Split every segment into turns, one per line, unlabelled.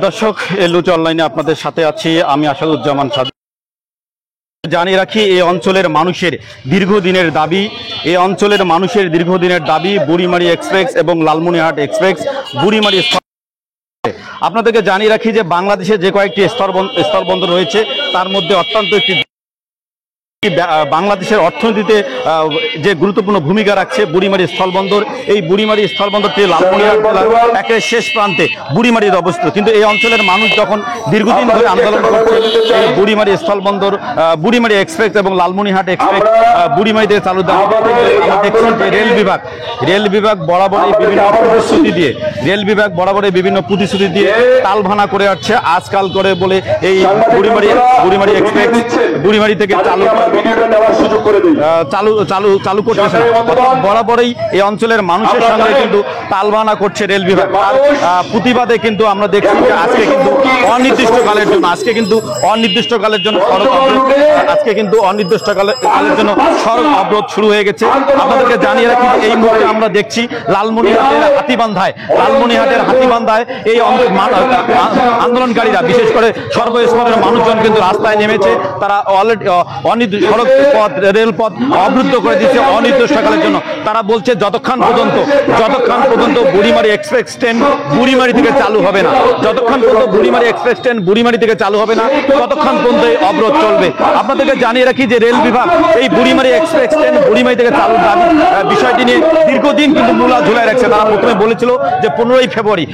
দর্শক, এলনুচি অনলাইনে আপনাদের সাথে আছি আমি আসাদুজ্জামান সাজু। জানিয়ে রাখি, এই অঞ্চলের মানুষের দীর্ঘদিনের দাবি বুড়িমারি এক্সপ্রেস এবং লালমনিরহাট এক্সপ্রেস বুড়িমারি। আপনাদেরকে জানিয়ে রাখি যে বাংলাদেশে যে কয়েকটি স্থলবন্দর রয়েছে তার মধ্যে অত্যন্ত একটি বাংলাদেশের অর্থনীতিতে যে গুরুত্বপূর্ণ ভূমিকা রাখছে বুড়িমারি স্থলবন্দর। এই বুড়িমারি স্থলবন্দরটি লালমনিরহাট জেলার একেবারে শেষ প্রান্তে বুড়িমারির অবস্থিত। কিন্তু এই অঞ্চলের মানুষ যখন দীর্ঘদিন ধরে আন্দোলন করছে এই বুড়িমারি স্থলবন্দর, বুড়িমারি এক্সপ্রেস এবং লালমনিরহাট এক্সপ্রেস বুড়িমারিতে চালু দেওয়া, আমরা দেখছি যে রেল বিভাগ বরাবরই বিভিন্ন প্রতিশ্রুতি দিয়ে তালভানা করে আসছে। আজকাল করে বলে এই বুড়িমারি এক্সপ্রেস বুড়িমারি থেকে চালু করতেছে। বরাবরই এই অঞ্চলের মানুষের সঙ্গে কিন্তু তালবানা করছে রেল বিভাগ। প্রতিবাদে কিন্তু আমরা দেখছি যে আজকে কিন্তু অনির্দিষ্টকালের জন্য সড়ক অবরোধ শুরু হয়ে গেছে। আপনাদেরকে জানিয়ে রাখি, এই মুহূর্তে আমরা দেখছি লালমনিরহাটের হাতিবান্ধায় এই আন্দোলনকারীরা, বিশেষ করে সর্বস্তরের মানুষজন কিন্তু রাস্তায় নেমেছে। তারা অলরেডি সড়ক পথ রেলপথ অবরুদ্ধ করে দিচ্ছে অনির্দিষ্টকালের জন্য। তারা বলছে যতক্ষণ পর্যন্ত বুড়িমারি এক্সপ্রেস ট্রেন বুড়িমারি থেকে চালু হবে না, ততক্ষণ পর্যন্ত এই অবরোধ চলবে। আপনাদেরকে জানিয়ে রাখি যে রেল বিভাগ এই বুড়িমারি এক্সপ্রেস ট্রেন বুড়িমারি থেকে চালুর দাবি বিষয়টি নিয়ে দীর্ঘদিন কিন্তু মূলা ঝুলাই রাখছে। তারা প্রথমে বলেছিল যে 15ই ফেব্রুয়ারি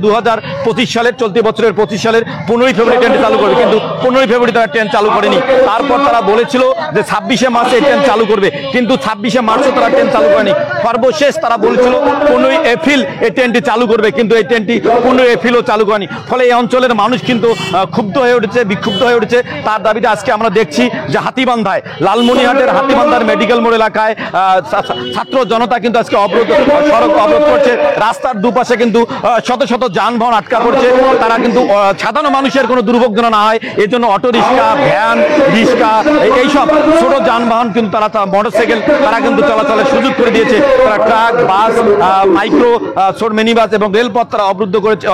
2025 সালের, চলতি বছরের 25 সালের 15ই ফেব্রুয়ারি ট্রেনটি চালু করবে, কিন্তু 15ই ফেব্রুয়ারি তারা ট্রেন চালু করেনি। তারপর তারা বলেছিল যে 26শে মার্চে ট্রেন চালু করবে, কিন্তু 26শে মার্চও তারা ট্রেন চালু করেনি। সর্বশেষ তারা বলেছিল 15ই এপ্রিল এই ট্রেনটি চালু করবে, কিন্তু এই ট্রেনটি 15ই এপ্রিলও চালু করেনি। ফলে এই অঞ্চলের মানুষ কিন্তু বিক্ষুব্ধ হয়ে উঠেছে। তার দাবিতে আজকে আমরা দেখছি যে হাতিবান্ধায়, লালমনিরহাটের হাতিবান্ধার মেডিকেল মোড় এলাকায় ছাত্র জনতা কিন্তু আজকে সড়ক অবরোধ করছে। রাস্তার দুপাশে কিন্তু শত শত যানবাহন আটকা পড়ছে। তারা কিন্তু সাধারণ মানুষের কোনো দুর্ভোগ যেন না হয় এজন্য অটো রিক্সা, ভ্যান, রিক্সা, এইসব ছোট যানবাহন কিন্তু তারা মোটরসাইকেল তারা কিন্তু চলাচলের সুযোগ করে দিয়েছে। তারা ট্রাক, বাস, মাইক্রো, ছোট মিনি বাস এবং রেলপথ তারা অবরোধ করছে।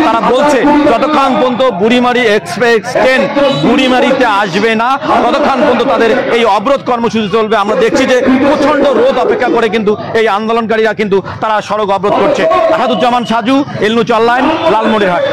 তারা বলছে যতক্ষণ পর্যন্ত বুড়িমারি এক্সপ্রেস ট্রেন বুড়িমারিতে আসবে না ততক্ষণ পর্যন্ত তাদের এই অবরোধ কর্মসূচি চলবে। আমরা দেখছি যে প্রচন্ড রোদ অপেক্ষা করে কিন্তু এই আন্দোলনকারীরা কিন্তু তারা সড়ক অবরোধ করছে। আসাদুজ্জামান সাজু, এলনুচি অনলাইন, লালমনিরহাট।